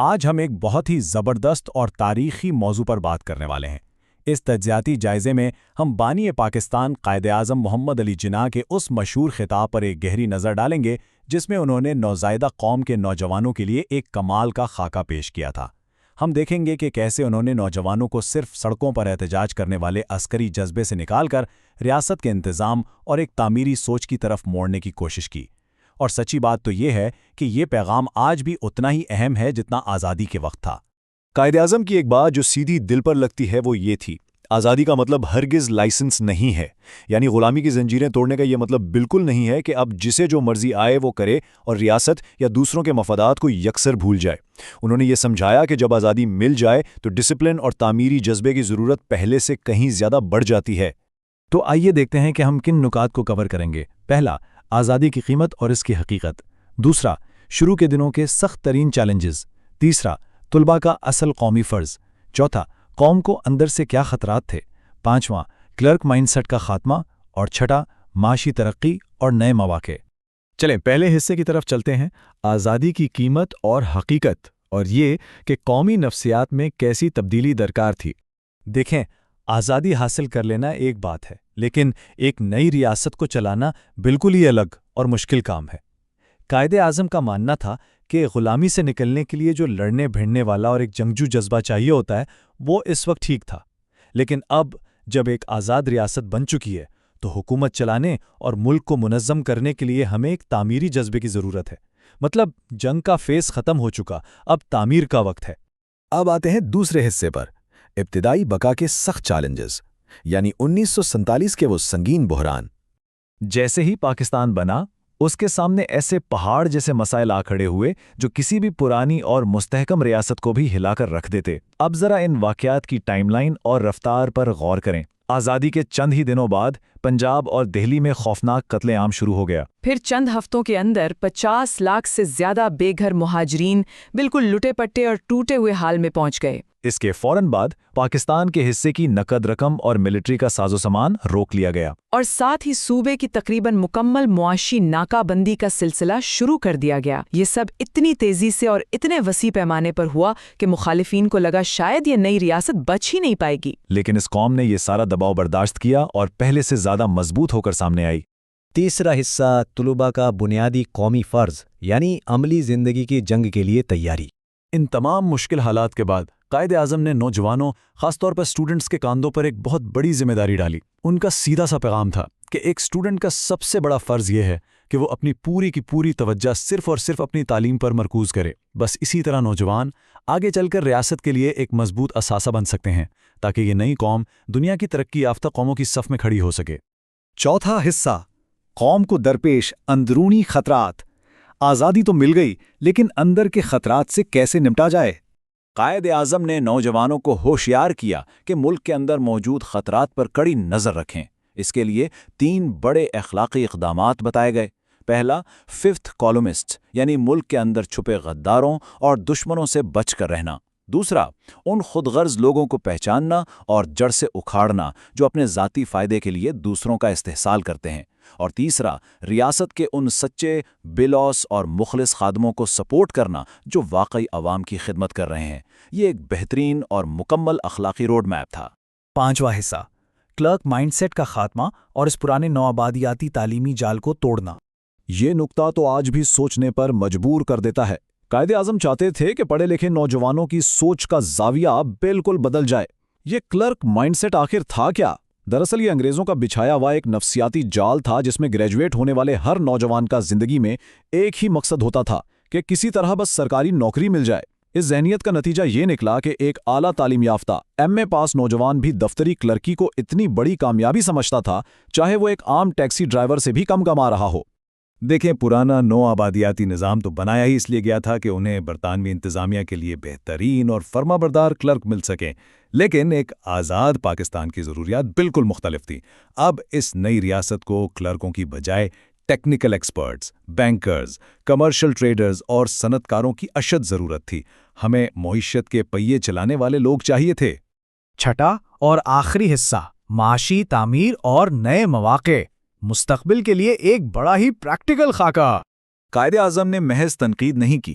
آج ہم ایک بہت ہی زبردست اور تاریخی موضوع پر بات کرنے والے ہیں۔ اس تجزیاتی جائزے میں ہم بانی پاکستان قائد اعظم محمد علی جناح کے اس مشہور خطاب پر ایک گہری نظر ڈالیں گے جس میں انہوں نے نوزائیدہ قوم کے نوجوانوں کے لیے ایک کمال کا خاکہ پیش کیا تھا۔ ہم دیکھیں گے کہ کیسے انہوں نے نوجوانوں کو صرف سڑکوں پر احتجاج کرنے والے عسکری جذبے سے نکال کر ریاست کے انتظام اور ایک تعمیری سوچ کی طرف موڑنے کی کوشش کی۔ اور سچی بات تو یہ ہے کہ یہ پیغام آج بھی اتنا ہی اہم ہے جتنا آزادی کے وقت تھا۔ قائد اعظم کی ایک بات جو سیدھی دل پر لگتی ہے وہ یہ تھی، آزادی کا مطلب ہرگز لائسنس نہیں ہے، یعنی غلامی کی زنجیریں توڑنے کا یہ مطلب بالکل نہیں ہے کہ اب جسے جو مرضی آئے وہ کرے اور ریاست یا دوسروں کے مفادات کو یکسر بھول جائے۔ انہوں نے یہ سمجھایا کہ جب آزادی مل جائے تو ڈسپلن اور تعمیری جذبے کی ضرورت پہلے سے کہیں زیادہ بڑھ جاتی ہے۔ تو آئیے دیکھتے ہیں کہ ہم کن نکات کو کور کریں گے۔ پہلا، آزادی کی قیمت اور اس کی حقیقت۔ دوسرا، شروع کے دنوں کے سخت ترین چیلنجز۔ تیسرا، طلباء کا اصل قومی فرض۔ چوتھا، قوم کو اندر سے کیا خطرات تھے۔ پانچواں، کلرک مائنڈ سیٹ کا خاتمہ۔ اور چھٹا، معاشی ترقی اور نئے مواقع۔ چلیں پہلے حصے کی طرف چلتے ہیں، آزادی کی قیمت اور حقیقت، اور یہ کہ قومی نفسیات میں کیسی تبدیلی درکار تھی۔ دیکھیں، آزادی حاصل کر لینا ایک بات ہے، لیکن ایک نئی ریاست کو چلانا بالکل ہی الگ اور مشکل کام ہے۔ قائد اعظم کا ماننا تھا کہ غلامی سے نکلنے کے لیے جو لڑنے بھیڑنے والا اور ایک جنگجو جذبہ چاہیے ہوتا ہے وہ اس وقت ٹھیک تھا، لیکن اب جب ایک آزاد ریاست بن چکی ہے تو حکومت چلانے اور ملک کو منظم کرنے کے لیے ہمیں ایک تعمیری جذبے کی ضرورت ہے۔ مطلب جنگ کا فیز ختم ہو چکا، اب تعمیر کا وقت ہے۔ اب آتے ہیں دوسرے حصے پر، ابتدائی بقا کے سخت چیلنجز، یعنی 1947 کے وہ سنگین بحران۔ جیسے ہی پاکستان بنا، اس کے سامنے ایسے پہاڑ جیسے مسائل آ کھڑے ہوئے جو کسی بھی پرانی اور مستحکم ریاست کو بھی ہلا کر رکھ دیتے۔ اب ذرا ان واقعات کی ٹائم لائن اور رفتار پر غور کریں۔ آزادی کے چند ہی دنوں بعد پنجاب اور دہلی میں خوفناک قتل عام شروع ہو گیا۔ پھر چند ہفتوں کے اندر 50 لاکھ سے زیادہ بے گھر مہاجرین بالکل لٹے پٹے اور ٹوٹے ہوئے حال میں پہنچ گئے۔ اس کے فوراً بعد پاکستان کے حصے کی نقد رقم اور ملٹری کا ساز و سامان روک لیا گیا، اور ساتھ ہی صوبے کی تقریباً مکمل معاشی ناکہ بندی کا سلسلہ شروع کر دیا گیا۔ یہ سب اتنی تیزی سے اور اتنے وسیع پیمانے پر ہوا کہ مخالفین کو لگا شاید یہ نئی ریاست بچ ہی نہیں پائے گی، لیکن اس قوم نے یہ سارا دباؤ برداشت کیا اور پہلے سے زیادہ مضبوط ہو کر سامنے آئی۔ تیسرا حصہ، طلباء کا بنیادی قومی فرض، یعنی عملی زندگی کی جنگ کے لیے تیاری۔ ان تمام مشکل حالات کے بعد قائد اعظم نے نوجوانوں، خاص طور پر اسٹوڈنٹس کے کاندھوں پر ایک بہت بڑی ذمہ داری ڈالی۔ ان کا سیدھا سا پیغام تھا کہ ایک اسٹوڈنٹ کا سب سے بڑا فرض یہ ہے کہ وہ اپنی پوری کی پوری توجہ صرف اور صرف اپنی تعلیم پر مرکوز کرے۔ بس اسی طرح نوجوان آگے چل کر ریاست کے لیے ایک مضبوط اثاثہ بن سکتے ہیں تاکہ یہ نئی قوم دنیا کی ترقی یافتہ قوموں کی صف میں کھڑی ہو سکے۔ چوتھا حصہ، قوم کو درپیش اندرونی خطرات۔ آزادی تو مل گئی، لیکن اندر کے خطرات سے کیسے نمٹا جائے؟ قائد اعظم نے نوجوانوں کو ہوشیار کیا کہ ملک کے اندر موجود خطرات پر کڑی نظر رکھیں۔ اس کے لیے 3 بڑے اخلاقی اقدامات بتائے گئے۔ پہلا، 5th کالمسٹ، یعنی ملک کے اندر چھپے غداروں اور دشمنوں سے بچ کر رہنا۔ دوسرا، ان خود غرض لوگوں کو پہچاننا اور جڑ سے اکھاڑنا جو اپنے ذاتی فائدے کے لیے دوسروں کا استحصال کرتے ہیں۔ اور تیسرا، ریاست کے ان سچے، بے لوث اور مخلص خادموں کو سپورٹ کرنا جو واقعی عوام کی خدمت کر رہے ہیں۔ یہ ایک بہترین اور مکمل اخلاقی روڈ میپ تھا۔ پانچواں حصہ، کلرک مائنڈ سیٹ کا خاتمہ اور اس پرانے نوآبادیاتی تعلیمی جال کو توڑنا۔ یہ نقطہ تو آج بھی سوچنے پر مجبور کر دیتا ہے۔ قائد اعظم چاہتے تھے کہ پڑھے لکھے نوجوانوں کی سوچ کا زاویہ بالکل بدل جائے۔ یہ کلرک مائنڈ سیٹ آخر تھا کیا؟ دراصل یہ انگریزوں کا بچھایا ہوا ایک نفسیاتی جال تھا جس میں گریجویٹ ہونے والے ہر نوجوان کا زندگی میں ایک ہی مقصد ہوتا تھا کہ کسی طرح بس سرکاری نوکری مل جائے۔ اس ذہنیت کا نتیجہ یہ نکلا کہ ایک اعلیٰ تعلیم یافتہ ایم اے پاس نوجوان بھی دفتری کلرکی کو اتنی بڑی کامیابی سمجھتا تھا چاہے وہ ایک عام ٹیکسی ڈرائیور سے بھی کم کما رہا ہو۔ دیکھیں، پرانا نو آبادیاتی نظام تو بنایا ہی اس لیے گیا تھا کہ انہیں برطانوی انتظامیہ کے لیے بہترین اور فرما بردار کلرک مل سکیں، لیکن ایک آزاد پاکستان کی ضروریات بالکل مختلف تھی۔ اب اس نئی ریاست کو کلرکوں کی بجائے technical experts, bankers, commercial traders اور صنعت کاروں کی اشد ضرورت تھی۔ ہمیں معیشت کے پہیے چلانے والے لوگ چاہیے تھے۔ چھٹا اور آخری حصہ، معاشی تعمیر اور نئے مواقع، مستقبل کے لیے ایک بڑا ہی پریکٹیکل خاکہ۔ قائد اعظم نے محض تنقید نہیں کی